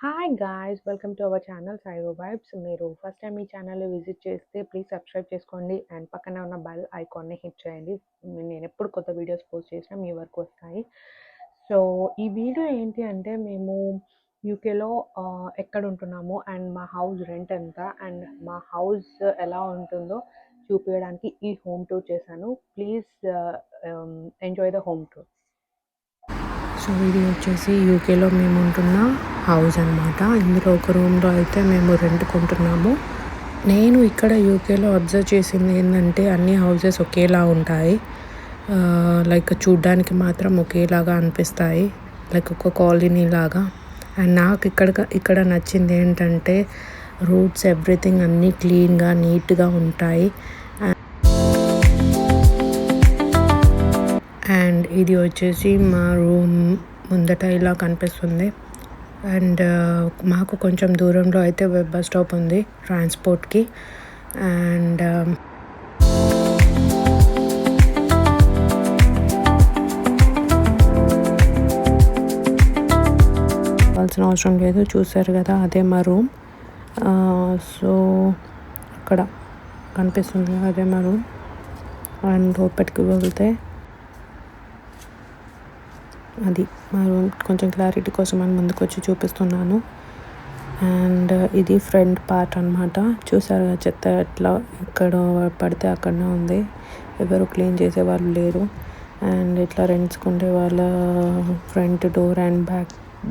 Hi guys! Welcome to our channel సైరో vibes. మీరు first time ఈ ఛానల్‌ని విజిట్ చేస్తే ప్లీజ్ సబ్స్క్రైబ్ చేసుకోండి అండ్ పక్కనే ఉన్న బెల్ ఐకాన్‌ని హిట్ చేయండి. నేనెప్పుడు కొత్త వీడియోస్ పోస్ట్ చేసినా మీ వరకు వస్తాయి. సో, ఈ వీడియో ఏంటి అంటే మేము యూకేలో ఎక్కడుంటున్నాము అండ్ మా హౌస్ రెంట్ ఎంత అండ్ మా హౌస్ ఎలా ఉంటుందో చూపియడానికి ఈ హోమ్ టూర్ చేశాను. Please enjoy the home tour. So ఇది వచ్చేసి యూకేలో మేము ఉంటున్న హౌస్ అనమాట. ఇందులో ఒక రూమ్లో అయితే మేము రెంట్ కొంటున్నాము. నేను ఇక్కడ యూకేలో అబ్జర్వ్ చేసింది ఏంటంటే అన్ని హౌసెస్ ఒకేలా ఉంటాయి. లైక్ చూడ్డానికి మాత్రం ఒకేలాగా అనిపిస్తాయి, లైక్ ఒక కాలనీ లాగా. అండ్ నాకు ఇక్కడ నచ్చింది ఏంటంటే రూట్స్ ఎవ్రీథింగ్ అన్నీ క్లీన్గా నీట్గా ఉంటాయి. అండ్ ఇది వచ్చేసి మా రూమ్ ముందట ఇలా కనిపిస్తుంది. అండ్ మాకు కొంచెం దూరంలో అయితే బస్ స్టాప్ ఉంది ట్రాన్స్పోర్ట్కి. అండ్ కావాల్సిన అవసరం లేదు, చూసారు కదా అదే మా రూమ్. సో అక్కడ కనిపిస్తుంది అదే మా రూమ్. అండ్ లోపలికి వెళ్తే అది మా రూమ్. కొంచెం క్లారిటీ కోసం అని ముందుకు వచ్చి చూపిస్తున్నాను. అండ్ ఇది ఫ్రంట్ పార్ట్ అనమాట. చూసారు చెత్త ఎట్లా ఎక్కడ పడితే అక్కడనే ఉంది, ఎవరు క్లీన్ చేసేవాళ్ళు లేరు. అండ్ ఇట్లా రెంట్స్కుంటే వాళ్ళ front door and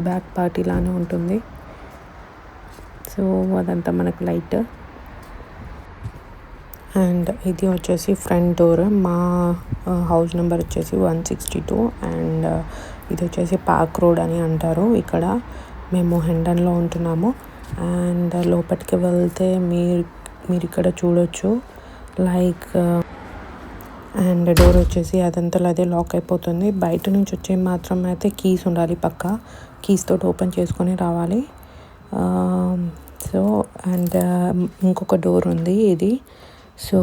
back part ఇలానే ఉంటుంది. సో అదంతా మనకు లైట్. అండ్ ఇది వచ్చేసి ఫ్రంట్ డోర్. మా హౌస్ నెంబర్ వచ్చేసి 162. అండ్ ఇది వచ్చేసి పార్క్ రోడ్ అని అంటారు. ఇక్కడ మేము హెండన్లో ఉంటున్నాము. అండ్ లోపలికి వెళ్తే మీరు ఇక్కడ చూడొచ్చు లైక్. అండ్ డోర్ వచ్చేసి అదంతా అదే లాక్ అయిపోతుంది. బయట నుంచి వచ్చే మాత్రం అయితే కీస్ ఉండాలి, పక్క కీస్ తోటి ఓపెన్ చేసుకొని రావాలి. సో అండ్ ఇంకొక డోర్ ఉంది ఇది. సో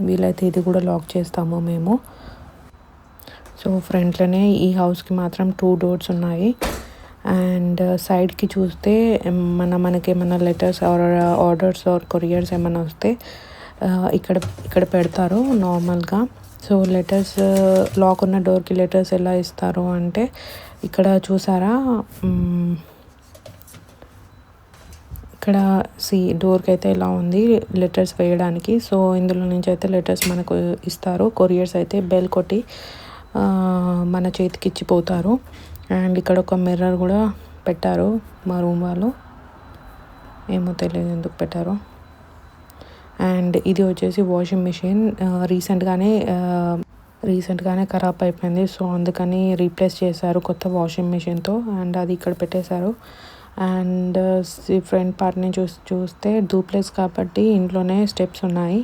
వీలైతే ఇది కూడా లాక్ చేస్తాము మేము. సో ఫ్రంట్లోనే ఈ హౌస్కి మాత్రం 2 డోర్స్ ఉన్నాయి. అండ్ సైడ్కి చూస్తే మనకేమైనా లెటర్స్ ఆర్డర్స్ కొరియర్స్ ఏమైనా వస్తే ఇక్కడ పెడతారు నార్మల్గా. సో లెటర్స్ లాక్ ఉన్న డోర్కి లెటర్స్ ఎలా ఇస్తారు అంటే ఇక్కడ చూసారా, ఇక్కడ డోర్కి అయితే ఇలా ఉంది లెటర్స్ వేయడానికి. సో ఇందులో నుంచి అయితే లెటర్స్ మనకు ఇస్తారు. కొరియర్స్ అయితే బెల్ కొట్టి మన చేతికి ఇచ్చిపోతారు. అండ్ ఇక్కడ ఒక మిర్రర్ కూడా పెట్టారు మా రూమ్ వాళ్ళు, ఏమో తెలియదు ఎందుకు పెట్టారో. అండ్ ఇది వచ్చేసి వాషింగ్ మిషన్. రీసెంట్గానే ఖరాబ్ అయిపోయింది. సో అందుకని రీప్లేస్ చేశారు కొత్త వాషింగ్ మిషన్తో. అండ్ అది ఇక్కడ పెట్టేశారు. అండ్ ఫ్రంట్ పార్ట్ని చూస్తే డూప్లెక్స్ కాబట్టి ఇంట్లోనే స్టెప్స్ ఉన్నాయి.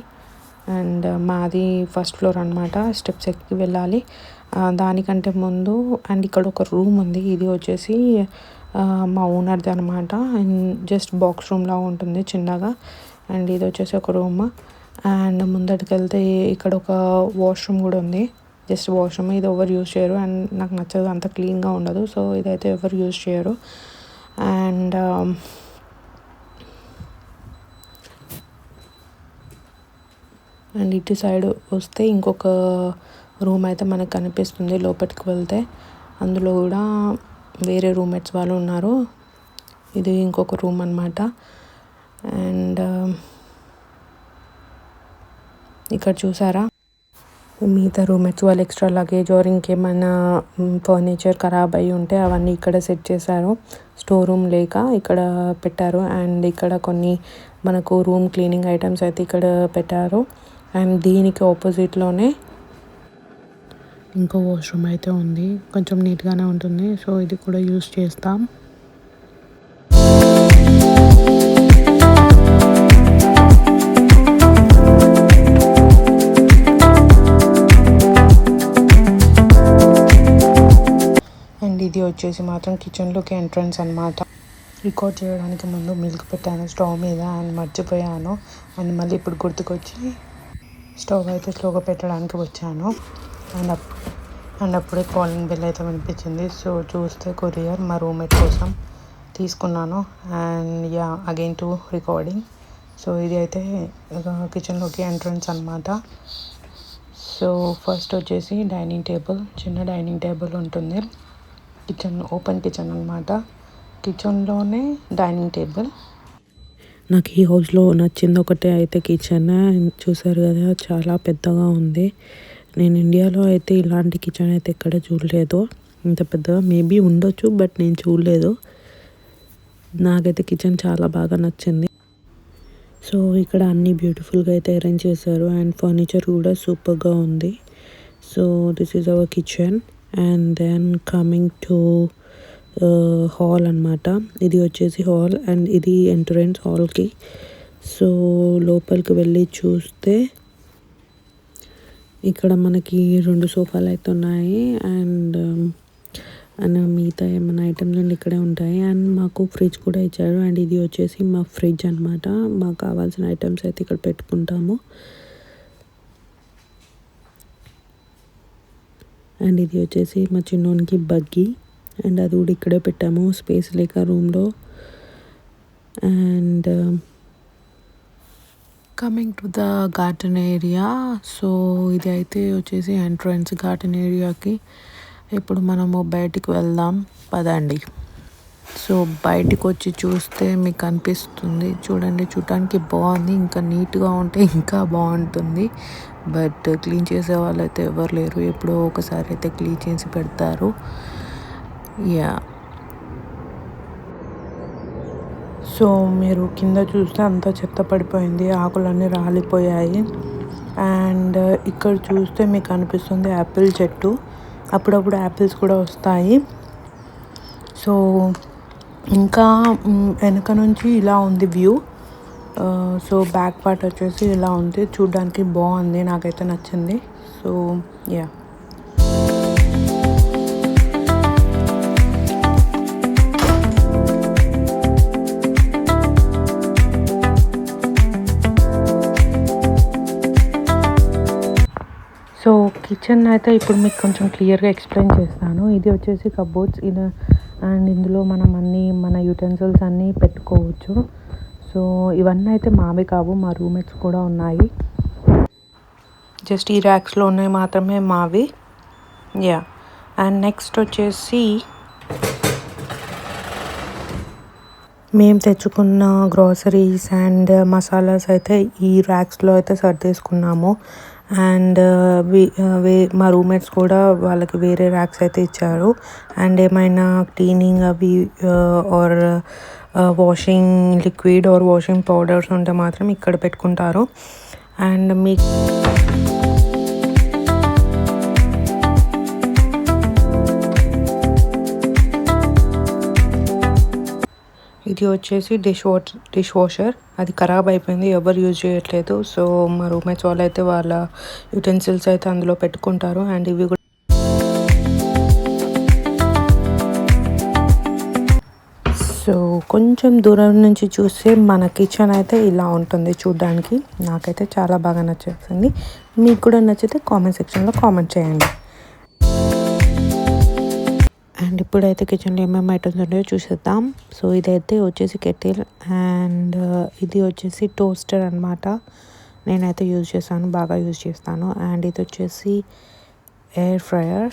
అండ్ మాది ఫస్ట్ ఫ్లోర్ అనమాట. స్టెప్స్ ఎక్కి వెళ్ళాలి. దానికంటే ముందు అండ్ ఇక్కడ ఒక రూమ్ ఉంది. ఇది వచ్చేసి మా ఓనర్ది అనమాట. జస్ట్ బాక్స్ రూమ్లా ఉంటుంది చిన్నగా. అండ్ ఇది వచ్చేసి ఒక రూమ్. అండ్ ముందటికి వెళ్తే ఇక్కడ ఒక వాష్రూమ్ కూడా ఉంది, జస్ట్ వాష్రూమ్. ఇది ఎవరు యూజ్ చేయరు అండ్ నాకు నచ్చదు, అంత క్లీన్గా ఉండదు. సో ఇదైతే ఎవరు యూజ్ చేయరు. అండ్ ఇటు సైడ్ వస్తే ఇంకొక రూమ్ అయితే మనకు కనిపిస్తుంది. లోపలికి వెళ్తే అందులో కూడా వేరే రూమ్మేట్స్ వాళ్ళు ఉన్నారు. ఇది ఇంకొక రూమ్ అనమాట. అండ్ ఇక్కడ చూసారా మిగతా రూమ్మేట్స్ వాళ్ళు ఎక్స్ట్రా లగేజ్ ఆర్ ఇంకేమైనా ఫర్నిచర్ ఖరాబ్ అయ్యి ఉంటే అవన్నీ ఇక్కడ సెట్ చేశారు. స్టోర్ రూమ్ లేక ఇక్కడ పెట్టారు. అండ్ ఇక్కడ కొన్ని మనకు రూమ్ క్లీనింగ్ ఐటమ్స్ అయితే ఇక్కడ పెట్టారు. అండ్ దీనికి ఆపోజిట్లోనే ఇంకో వాష్రూమ్ అయితే ఉంది, కొంచెం నీట్గానే ఉంటుంది. సో ఇది కూడా యూస్ చేస్తాం. అండ్ ఇది వచ్చేసి మాత్రం కిచెన్లోకి ఎంట్రన్స్ అనమాట. రికార్డ్ చేయడానికి ముందు మిల్క్ పెట్టాను స్టవ్ మీద అండ్ మర్చిపోయాను. అండ్ మళ్ళీ ఇప్పుడు గుర్తుకొచ్చి స్టవ్ అయితే స్లోగా పెట్టడానికి వచ్చాను. అండ్ అప్పుడే కాలింగ్ బెల్ అయితే వినిపించింది. సో చూస్తే కొరియర్ మా రూమ్మేట్ కోసం తీసుకున్నాను. And yeah again to recording. So ఇది అయితే కిచెన్లోకి ఎంట్రన్స్ అనమాట. సో ఫస్ట్ వచ్చేసి డైనింగ్ టేబుల్, చిన్న డైనింగ్ టేబుల్ ఉంటుంది. కిచెన్ ఓపెన్ కిచెన్ అనమాట. కిచెన్లోనే డైనింగ్ టేబుల్. నాకు ఈ హౌస్లో నచ్చింది ఒకటే అయితే కిచెన్. చూసారు కదా, చాలా పెద్దగా ఉంది. నేను ఇండియాలో అయితే ఇలాంటి కిచెన్ అయితే ఎక్కడ చూడలేదు. ఇంత పెద్దగా మేబీ ఉండొచ్చు, బట్ నేను చూడలేదు. నాకైతే కిచెన్ చాలా బాగా నచ్చింది. సో ఇక్కడ అన్నీ బ్యూటిఫుల్గా అయితే అరేంజ్ చేశారు అండ్ ఫర్నిచర్ కూడా సూపర్గా ఉంది. So this is our kitchen. And then coming to hall అనమాట. ఇది వచ్చేసి హాల్ అండ్ ఇది ఎంట్రన్స్ హాల్కి. సో లోపలికి వెళ్ళి చూస్తే ఇక్కడ మనకి 2 సోఫాలు అయితే ఉన్నాయి. అండ్ మిగతా ఏమైనా ఐటమ్స్ అండి ఇక్కడే ఉంటాయి. అండ్ మాకు ఫ్రిడ్జ్ కూడా ఇచ్చారు. అండ్ ఇది వచ్చేసి మా ఫ్రిడ్జ్ అనమాట. మాకు కావాల్సిన ఐటమ్స్ అయితే ఇక్కడ పెట్టుకుంటాము. అండ్ ఇది వచ్చేసి మా చిన్నోనికి బగ్గీ. అండ్ అది కూడా ఇక్కడే పెట్టాము, స్పేస్ లేక రూమ్లో. And coming to the garden area. So ఇది అయితే వచ్చేసి ఎంట్రన్స్ గార్డెన్ ఏరియాకి. ఇప్పుడు మనము బయటికి వెళ్దాం పదండి. సో బయటికి వచ్చి చూస్తే మీకు అనిపిస్తుంది, చూడండి, చూడటానికి బాగుంది. ఇంకా నీట్గా ఉంటే ఇంకా బాగుంటుంది. బట్ క్లీన్ చేసే వాళ్ళు అయితే ఎవరు లేరు. ఎప్పుడో ఒకసారి అయితే క్లీన్ చేసి పెడతారు. యా, సో మీరు కింద చూస్తే అంతా చెత్త పడిపోయింది, ఆకులన్నీ రాలిపోయాయి. అండ్ ఇక్కడ చూస్తే మీకు అనిపిస్తుంది యాపిల్ చెట్టు. అప్పుడప్పుడు యాపిల్స్ కూడా వస్తాయి. సో ఇంకా వెనక నుంచి ఇలా ఉంది వ్యూ. సో బ్యాక్ పార్ట్ వచ్చేసి ఇలా ఉంది. చూడ్డానికి బాగుంది, నాకైతే నచ్చింది. సో యా, సో కిచెన్ అయితే ఇప్పుడు మీకు కొంచెం క్లియర్గా ఎక్స్ప్లెయిన్ చేస్తాను. ఇది వచ్చేసి కబోర్డ్స్. ఇది అండ్ ఇందులో మనం మన యూటెన్సిల్స్ అన్నీ పెట్టుకోవచ్చు. సో ఇవన్నీ అయితే మావి కావు, మా రూమ్మేట్స్ కూడా ఉన్నాయి. జస్ట్ ఈ ర్యాక్స్లో ఉన్నాయి మాత్రమే మావి. యా, అండ్ నెక్స్ట్ వచ్చేసి మేము తెచ్చుకున్న గ్రాసరీస్ అండ్ మసాలాస్ అయితే ఈ ర్యాక్స్లో అయితే సర్దేసుకున్నాము. అండ్ మా రూమ్మేట్స్ కూడా వాళ్ళకి వేరే ర్యాక్స్ అయితే ఇచ్చారు. అండ్ ఏమైనా క్లీనింగ్ అవి or washing liquid or washing powders ఉంటే మాత్రం ఇక్కడ పెట్టుకుంటారు. అండ్ ఇది వచ్చేసి డిష్ వాషర్. అది ఖరాబ్ అయిపోయింది, ఎవరు యూజ్ చేయట్లేదు. సో మా రూమ్మేట్స్ వాళ్ళు అయితే వాళ్ళ యూటెన్సిల్స్ అయితే అందులో పెట్టుకుంటారు. అండ్ ఇవి కూడా సో కొంచెం దూరం నుంచి చూస్తే మన కిచెన్ అయితే ఇలా ఉంటుంది చూడడానికి. నాకైతే చాలా బాగా నచ్చేసింది. మీకు కూడా నచ్చితే కామెంట్ సెక్షన్లో కామెంట్ చేయండి. అండ్ ఇప్పుడైతే కిచెన్లో ఏమేమి ఐటమ్స్ ఉన్నాయో చూసేద్దాం. సో ఇదైతే వచ్చేసి కెటిల్. అండ్ ఇది వచ్చేసి టోస్టర్ అనమాట. నేనైతే యూజ్ చేస్తాను, బాగా యూజ్ చేస్తాను. అండ్ ఇది వచ్చేసి ఎయిర్ ఫ్రైయర్.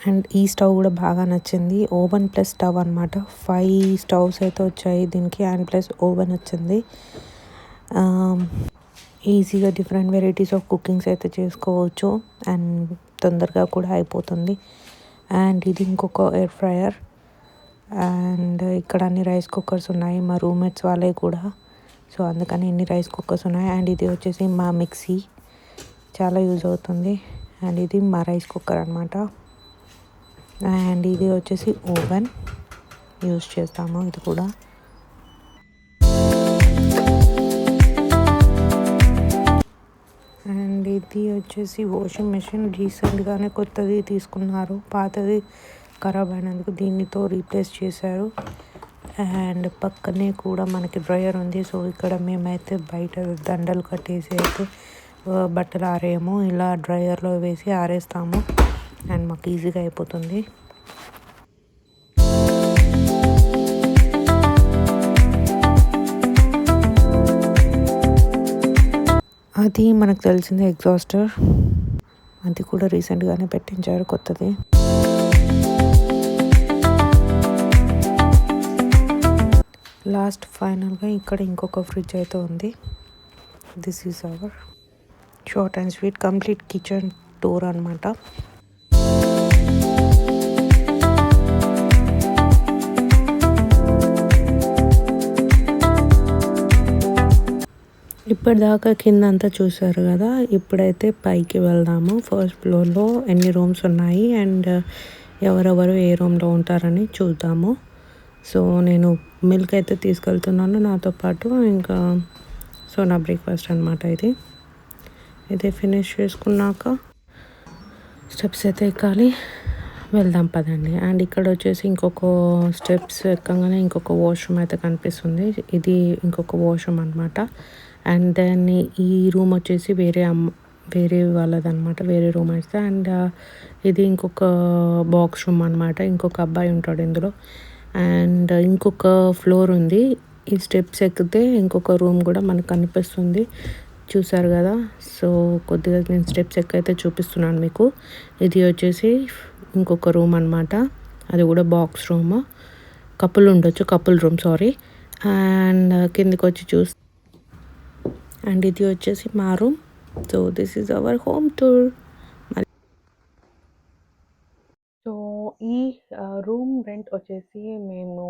అండ్ ఈ స్టవ్ కూడా బాగా నచ్చింది. ఓవెన్ ప్లస్ స్టవ్ అనమాట. 5 స్టవ్స్ అయితే వచ్చాయి దీనికి. అండ్ ప్లస్ ఓవెన్ వచ్చింది. ఈజీగా డిఫరెంట్ వెరైటీస్ ఆఫ్ కుకింగ్స్ అయితే చేసుకోవచ్చు. అండ్ తొందరగా కూడా అయిపోతుంది. అండ్ ఇది ఇంకొక ఎయిర్ ఫ్రైయర్. అండ్ ఇక్కడ అన్ని రైస్ కుక్కర్స్ ఉన్నాయి, మా రూమ్మేట్స్ వాళ్ళే కూడా. సో అందుకని ఇన్ని రైస్ కుక్కర్స్ ఉన్నాయి. అండ్ ఇది వచ్చేసి మా మిక్సీ, చాలా యూజ్ అవుతుంది. అండ్ ఇది మా రైస్ కుక్కర్ అనమాట. అండ్ ఇది వచ్చేసి ఓవెన్ యూజ్ చేస్తాము, ఇది కూడా. అండ్ ఇది వచ్చేసి వాషింగ్ మెషిన్. రీసెంట్గానే కొత్తది తీసుకున్నారు, పాతది ఖరాబ్ అయినందుకు దీనితో రీప్లేస్ చేశారు. అండ్ పక్కనే కూడా మనకి డ్రయర్ ఉంది. సో ఇక్కడ మేమైతే బయట దండలు కట్టేసి అయితే బట్టలు ఆరేయము, ఇలా డ్రయర్లో వేసి ఆరేస్తాము. అండ్ మాకు ఈజీగా అయిపోతుంది. అది మనకు తెలిసిందే ఎగ్జాస్టర్. అది కూడా రీసెంట్గానే పెట్టించారు కొత్తది. లాస్ట్ ఫైనల్గా ఇక్కడ ఇంకొక ఫ్రిడ్జ్ అయితే ఉంది. This is hour short and sweet complete kitchen tour అనమాట. ఇప్పటిదాకా కింద అంతా చూసారు కదా, ఇప్పుడైతే పైకి వెళ్దాము. ఫస్ట్ ఫ్లోర్లో ఎన్ని రూమ్స్ ఉన్నాయి అండ్ ఎవరెవరు ఏ రూమ్లో ఉంటారని చూద్దాము. సో నేను మిల్క్ అయితే తీసుకెళ్తున్నాను నాతో పాటు. ఇంకా సో నా బ్రేక్ఫాస్ట్ అనమాట ఇది ఫినిష్ చేసుకున్నాక స్టెప్స్ అయితే ఎక్కాలి. వెళ్దాం పదండి. అండ్ ఇక్కడ వచ్చేసి ఇంకొక స్టెప్స్ ఎక్కగానే ఇంకొక వాష్రూమ్ అయితే కనిపిస్తుంది. ఇది ఇంకొక వాష్రూమ్ అనమాట. అండ్ దెన్ ఈ రూమ్ వచ్చేసి వేరే వాళ్ళదనమాట, వేరే రూమ్ అయితే. అండ్ ఇది ఇంకొక బాక్స్ రూమ్ అనమాట. ఇంకొక అబ్బాయి ఉంటాడు ఇందులో. అండ్ ఇంకొక ఫ్లోర్ ఉంది. ఈ స్టెప్స్ ఎక్కితే ఇంకొక రూమ్ కూడా మనకు కనిపిస్తుంది, చూసారు కదా. సో కొద్దిగా నేను స్టెప్స్ ఎక్కైతే చూపిస్తున్నాను మీకు. ఇది వచ్చేసి ఇంకొక రూమ్ అనమాట. అది కూడా బాక్స్ రూమ్, కపుల్ ఉండొచ్చు, కపుల్ రూమ్ సారీ. అండ్ కిందికి వచ్చి అండ్ ఇది వచ్చేసి మా room. So this is our home tour. So ఈ రూమ్ రెంట్ వచ్చేసి మేము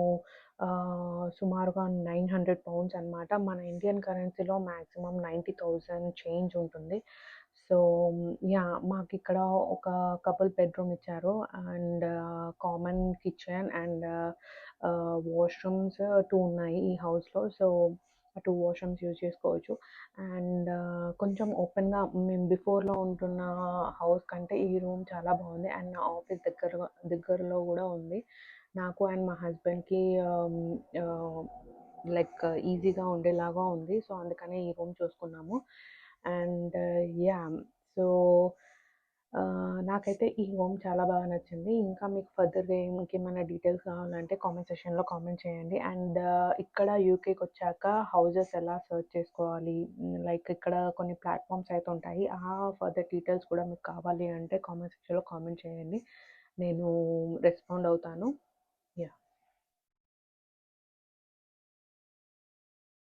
సుమారుగా 900 పౌండ్స్ అనమాట. మన ఇండియన్ కరెన్సీలో మ్యాక్సిమం 90,000 చేంజ్ ఉంటుంది. సో మాకు ఇక్కడ ఒక కపుల్ బెడ్రూమ్ ఇచ్చారు and common kitchen and washrooms 2 ఉన్నాయి ఈ హౌస్లో. సో 2 వాష్రూమ్స్ యూజ్ చేసుకోవచ్చు. అండ్ కొంచెం ఓపెన్గా మేము బిఫోర్లో ఉంటున్న హౌస్ కంటే ఈ రూమ్ చాలా బాగుంది. అండ్ నా ఆఫీస్ దగ్గరలో కూడా ఉంది. నాకు అండ్ మా హస్బెండ్కి లైక్ ఈజీగా ఉండేలాగా ఉంది. సో అందుకనే ఈ రూమ్ చూసుకున్నాము. అండ్ సో నాకైతే ఈ హోమ్ చాలా బాగా నచ్చింది. ఇంకా మీకు ఫర్దర్గా ఇంకేమైనా డీటెయిల్స్ కావాలంటే కామెంట్ సెక్షన్లో కామెంట్ చేయండి. అండ్ ఇక్కడ యూకేకి వచ్చాక హౌజెస్ ఎలా సర్చ్ చేసుకోవాలి, లైక్ ఇక్కడ కొన్ని ప్లాట్ఫామ్స్ అయితే ఉంటాయి. ఫర్దర్ డీటెయిల్స్ కూడా మీకు కావాలి అంటే కామెంట్ సెక్షన్లో కామెంట్ చేయండి, నేను రెస్పాండ్ అవుతాను.